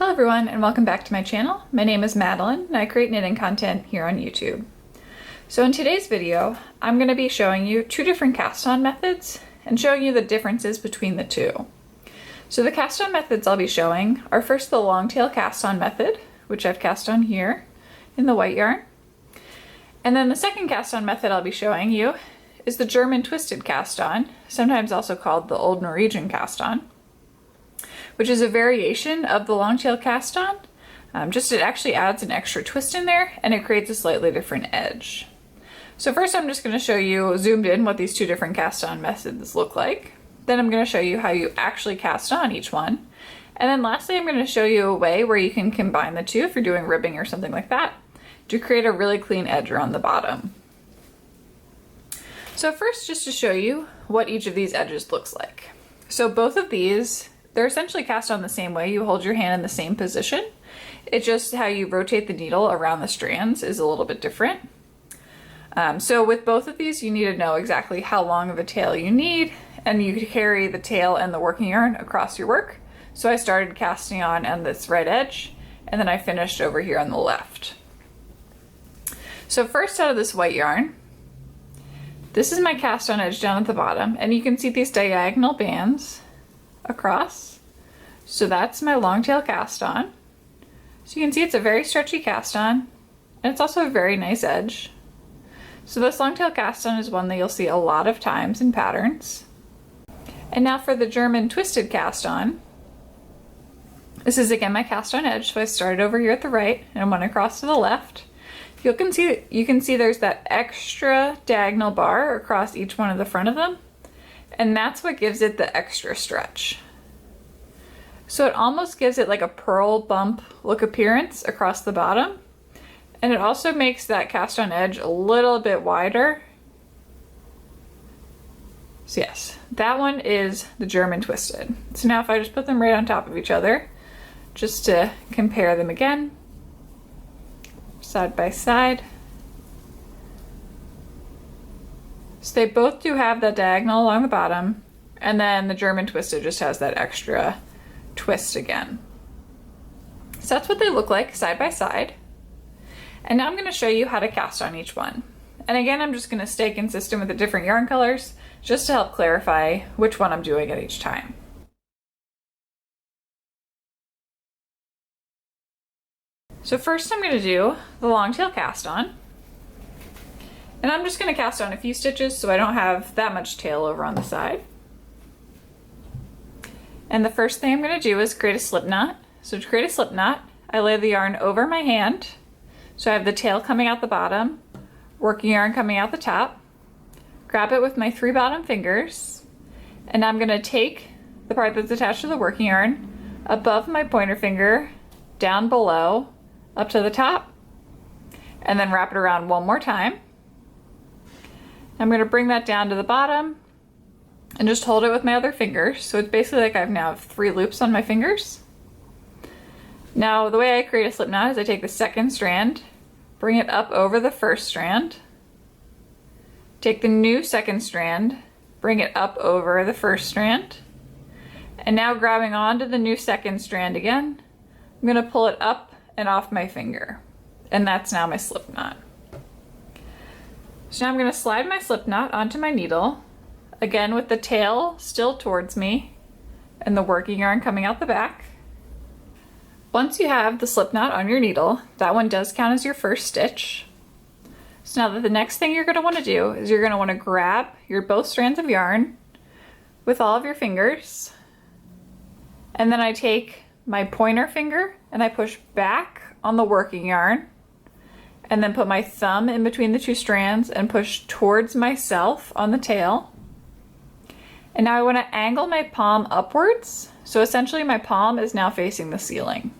Hello everyone and welcome back to my channel. My name is Madeline and I create knitting content here on YouTube. So in today's video, I'm going to be showing you two different cast-on methods and showing you the differences between the two. So the cast-on methods I'll be showing are first the long tail cast-on method, which I've cast on here in the white yarn. And then the second cast-on method I'll be showing you is the German twisted cast-on, sometimes also called the Old Norwegian Cast On, which is a variation of the long tail cast on. Just it actually adds an extra twist in there and it creates a slightly different edge. So first I'm just going to show you zoomed in what these two different cast on methods look like. Then I'm going to show you how you actually cast on each one. And then lastly I'm going to show you a way where you can combine the two if you're doing ribbing or something like that to create a really clean edge around the bottom. So first, just to show you what each of these edges looks like. So both of these, they're essentially cast on the same way. You hold your hand in the same position. It's just how you rotate the needle around the strands is a little bit different. So with both of these, you need to know exactly how long of a tail you need, and you carry the tail and the working yarn across your work. So I started casting on this right edge, and then I finished over here on the left. So first out of this white yarn, this is my cast on edge down at the bottom, and you can see these diagonal bands across. So that's my long tail cast on. So you can see it's a very stretchy cast on, and it's also a very nice edge. So this long tail cast on is one that you'll see a lot of times in patterns. And now for the German twisted cast on. This is again my cast on edge, so I started over here at the right and went across to the left. You can see there's that extra diagonal bar across each one of the front of them, and that's what gives it the extra stretch. So it almost gives it like a pearl bump look appearance across the bottom, and it also makes that cast on edge a little bit wider. So yes, that one is the German twisted. So now if I just put them right on top of each other, just to compare them again, side by side. So they both do have that diagonal along the bottom, and then the German twisted just has that extra twist again. So that's what they look like side by side. And now I'm going to show you how to cast on each one. And again, I'm just going to stay consistent with the different yarn colors just to help clarify which one I'm doing at each time. So first I'm going to do the long tail cast on, and I'm just going to cast on a few stitches so I don't have that much tail over on the side. And the first thing I'm going to do is create a slip knot. So to create a slip knot, I lay the yarn over my hand, so I have the tail coming out the bottom, working yarn coming out the top, grab it with my 3 bottom fingers, and I'm going to take the part that's attached to the working yarn above my pointer finger, down below, up to the top, and then wrap it around one more time. I'm going to bring that down to the bottom and just hold it with my other fingers. So it's basically like I now have 3 loops on my fingers. Now the way I create a slip knot is I take the second strand, bring it up over the first strand, take the new second strand, bring it up over the first strand, and now grabbing onto the new second strand again, I'm going to pull it up and off my finger, and that's now my slip knot. So now I'm going to slide my slip knot onto my needle, again with the tail still towards me and the working yarn coming out the back. Once you have the slip knot on your needle, that one does count as your first stitch. So now the next thing you're going to want to do is you're going to want to grab your both strands of yarn with all of your fingers, and then I take my pointer finger and I push back on the working yarn, and then put my thumb in between the 2 strands and push towards myself on the tail. And now I want to angle my palm upwards, so essentially my palm is now facing the ceiling.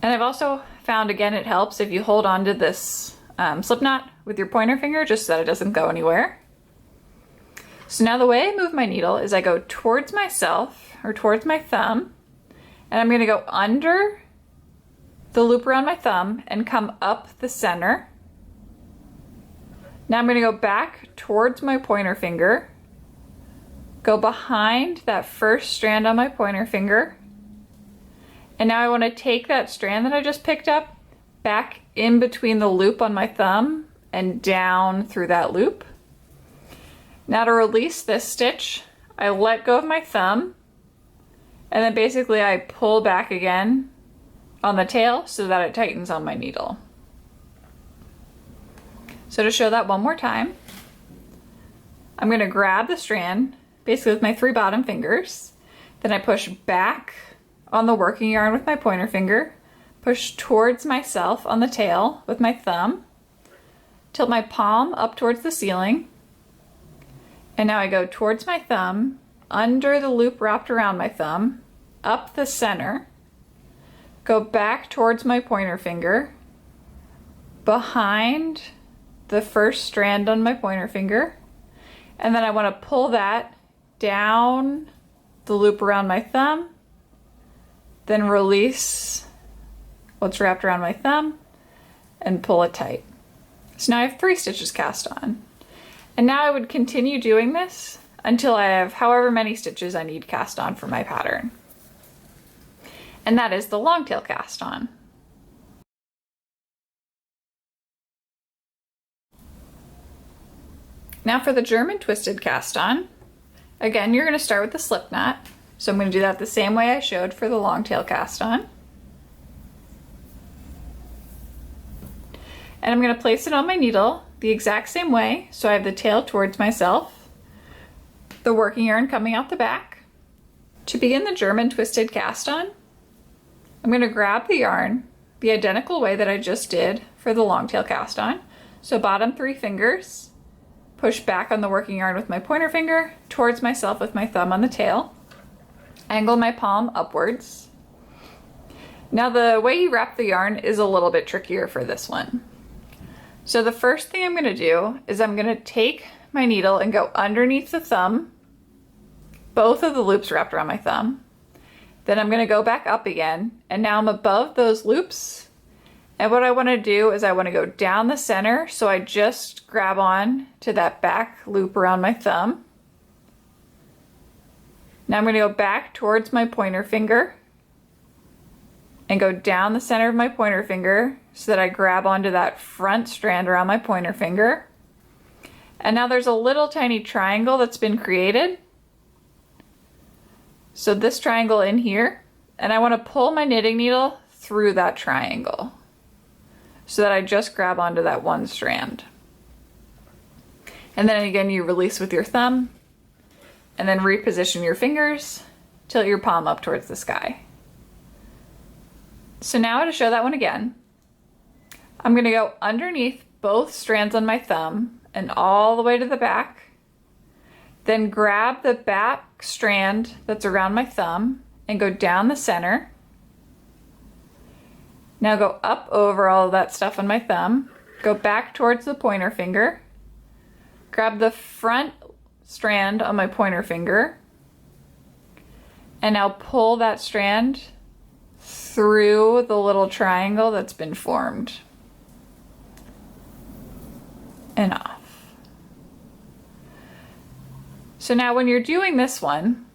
And I've also found, again, it helps if you hold on to this slip knot with your pointer finger just so that it doesn't go anywhere. So now the way I move my needle is I go towards myself, or towards my thumb, and I'm going to go under the loop around my thumb and come up the center. Now I'm going to go back towards my pointer finger, go behind that first strand on my pointer finger, and now I want to take that strand that I just picked up back in between the loop on my thumb and down through that loop. Now to release this stitch, I let go of my thumb, and then basically I pull back again on the tail so that it tightens on my needle. So to show that one more time, I'm going to grab the strand basically with my 3 bottom fingers, then I push back on the working yarn with my pointer finger, push towards myself on the tail with my thumb, tilt my palm up towards the ceiling, and now I go towards my thumb, under the loop wrapped around my thumb, up the center, go back towards my pointer finger, behind the first strand on my pointer finger, and then I want to pull that down the loop around my thumb, then release what's wrapped around my thumb and pull it tight. So now I have 3 stitches cast on. And now I would continue doing this until I have however many stitches I need cast on for my pattern. And that is the long tail cast on. Now for the German twisted cast on, again, you're going to start with the slip knot. So I'm going to do that the same way I showed for the long tail cast on. And I'm going to place it on my needle the exact same way. So I have the tail towards myself, the working yarn coming out the back. To begin the German twisted cast on, I'm going to grab the yarn the identical way that I just did for the long tail cast on. So bottom 3 fingers, push back on the working yarn with my pointer finger, towards myself with my thumb on the tail, angle my palm upwards. Now the way you wrap the yarn is a little bit trickier for this one. So the first thing I'm going to do is I'm going to take my needle and go underneath the thumb, both of the loops wrapped around my thumb. Then I'm going to go back up again, and now I'm above those loops. And what I want to do is I want to go down the center, so I just grab on to that back loop around my thumb. Now I'm going to go back towards my pointer finger and go down the center of my pointer finger so that I grab onto that front strand around my pointer finger. And now there's a little tiny triangle that's been created. So this triangle in here, and I want to pull my knitting needle through that triangle so that I just grab onto that one strand. And then again, you release with your thumb and then reposition your fingers, tilt your palm up towards the sky. So now to show that one again, I'm going to go underneath both strands on my thumb and all the way to the back, then grab the back strand that's around my thumb and go down the center. Now go up over all of that stuff on my thumb, go back towards the pointer finger, grab the front strand on my pointer finger, and now pull that strand through the little triangle that's been formed and off. So now when you're doing this one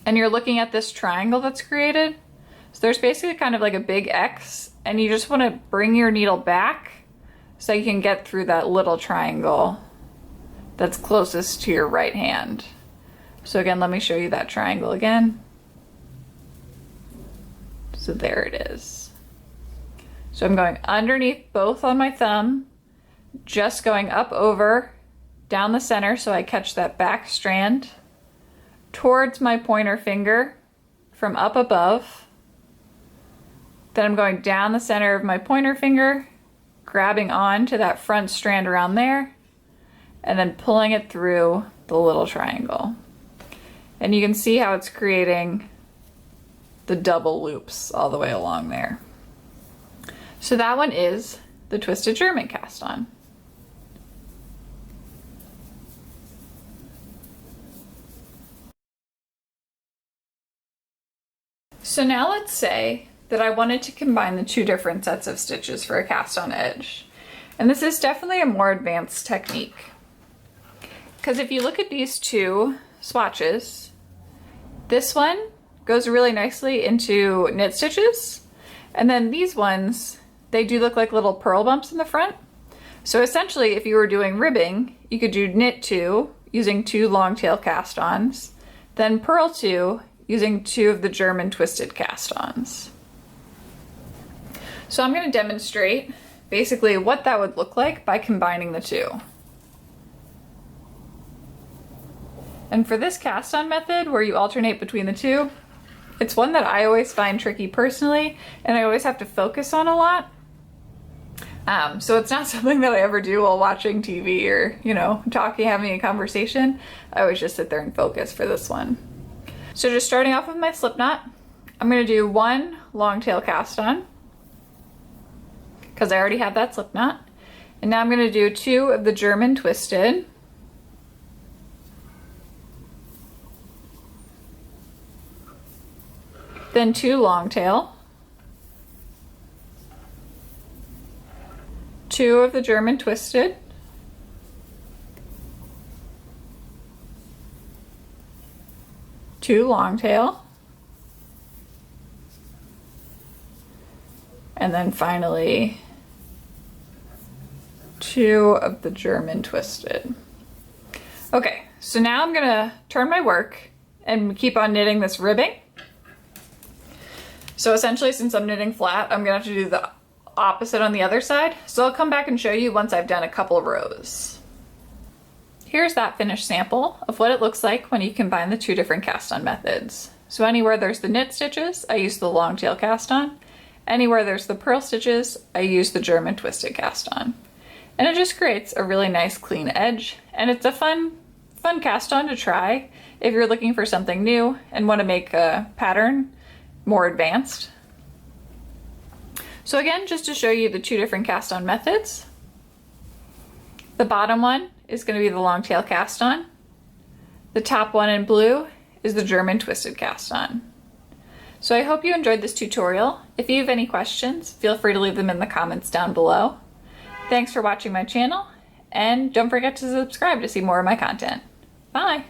and you're looking at this triangle that's created, so there's basically kind of like a big X, and you just want to bring your needle back so you can get through that little triangle that's closest to your right hand. So again, let me show you that triangle again. So there it is. So I'm going underneath both on my thumb, just going up over, down the center so I catch that back strand, towards my pointer finger from up above. Then I'm going down the center of my pointer finger, grabbing on to that front strand around there, and then pulling it through the little triangle. And you can see how it's creating the double loops all the way along there. So that one is the Twisted German cast on. So now let's say that I wanted to combine the 2 different sets of stitches for a cast on edge. And this is definitely a more advanced technique, Because if you look at these two swatches, this one goes really nicely into knit stitches, and then these ones, they do look like little purl bumps in the front. So essentially, if you were doing ribbing, you could do knit 2 using 2 long tail cast-ons, then purl 2 using 2 of the German twisted cast-ons. So I'm going to demonstrate basically what that would look like by combining the two. And for this cast-on method where you alternate between the two, it's one that I always find tricky personally, and I always have to focus on a lot. So it's not something that I ever do while watching TV or, you know, talking, having a conversation. I always just sit there and focus for this one. So just starting off with my slip knot, I'm going to do 1 long tail cast on, because I already have that slip knot. And now I'm going to do 2 of the German twisted. Then 2 long tail. 2 of the German twisted. 2 long tail. And then finally 2 of the German twisted. Okay, so now I'm gonna turn my work and keep on knitting this ribbing. So essentially, since I'm knitting flat, I'm gonna have to do the opposite on the other side. So I'll come back and show you once I've done a couple of rows. Here's that finished sample of what it looks like when you combine the 2 different cast-on methods. So anywhere there's the knit stitches, I use the long tail cast-on. Anywhere there's the purl stitches, I use the German twisted cast-on. And it just creates a really nice clean edge, and it's a fun cast-on to try if you're looking for something new and want to make a pattern more advanced. So again, just to show you the 2 different cast-on methods, the bottom one is going to be the long tail cast-on. The top one in blue is the German twisted cast-on. So I hope you enjoyed this tutorial. If you have any questions, feel free to leave them in the comments down below. Thanks for watching my channel, and don't forget to subscribe to see more of my content. Bye!